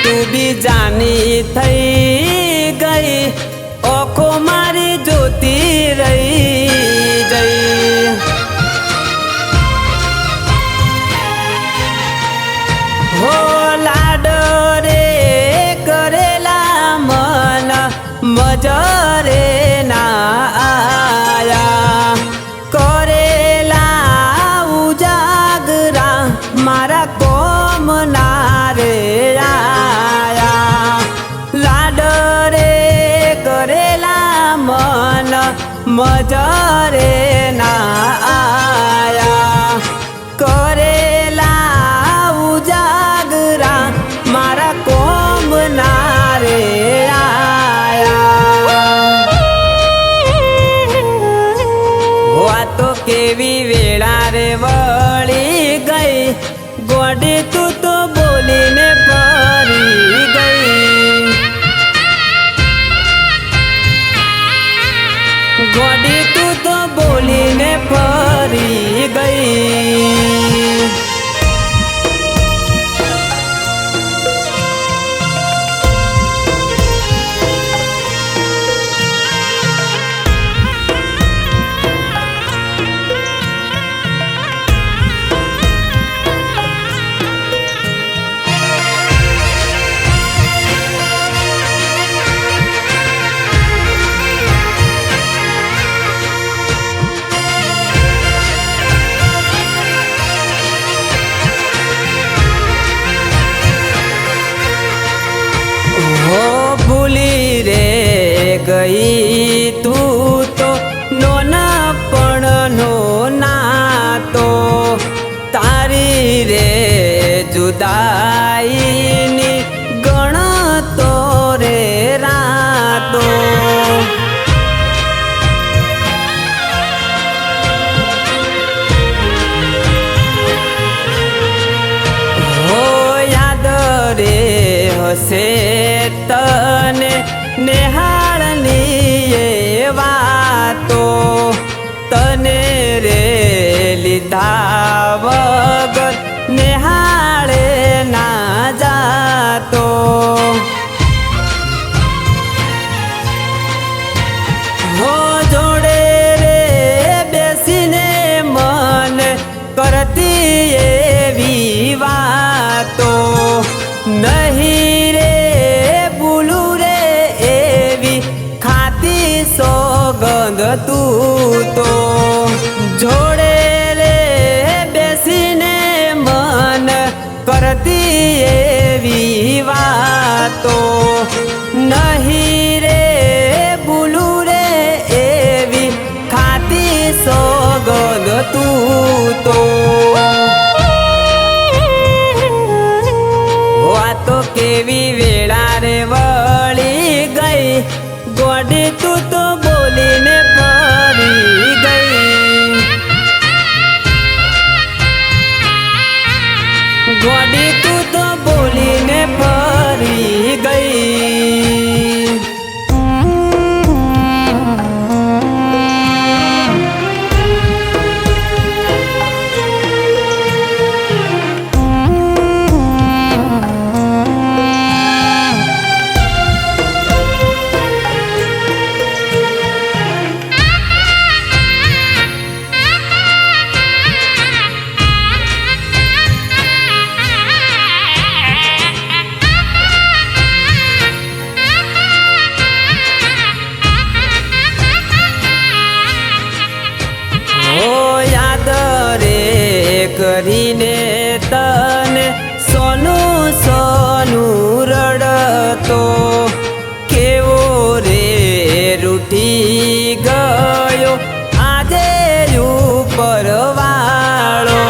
તું બી જાની થઈ ગઈ, ઓખો મારી જોતી રહી જઈ। હો લાડ રે કરેલા મન મજરે ના આયા, કરેલા ઉજાગરા મારા કોમ ના રે આયા। લાડ રે કરેલા મન મજરે ના આયા, કરેલા ઉજાગરા મારા કોમ ના રે આયા। આ તો કેવી વેળા રે વળી ગઈ, ગોડી તું તો બોલીને ફરી ગઈ, ગોડી તું તો બોલીને ફરી ગઈ। हो भूली रे गई तू तो नोनापण नो नातो, तारी रे जुदाई नी गणतो रे रातो। हो याद रे हसे तने नेहाळनी ए वातो, तने रे લીધા વગર નેહાળે ના જાતો। હો જોડે રે બેસીને મન કરતી એવી વાતો, નહીં રે ભૂલું રે એવી ખાતી સોગંદ તું તો। જોડે રે બેસીને મન કરતી એવી વાતો, નહીં રે ભૂલું રે એવી ખાતી સોગંદ તું તો। તો કેવી વેળા રે વળી ગઈ, ગોડી તું તો બોલીને ફરી ગઈ, ગોડી તું તો બોલીને ફરી ગઈ। કરીને તને સોનું સોનું રડતો, કેવો રે રૂઠી ગયો આજે ઉપર વાળો।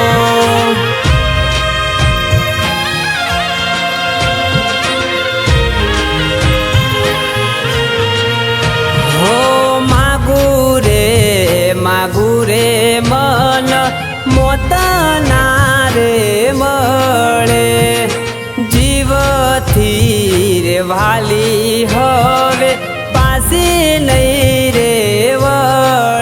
હો માગું રે મન મોતના રે મળે, જીવથી રે વાલી હવે પાછી નહીં રે વળે।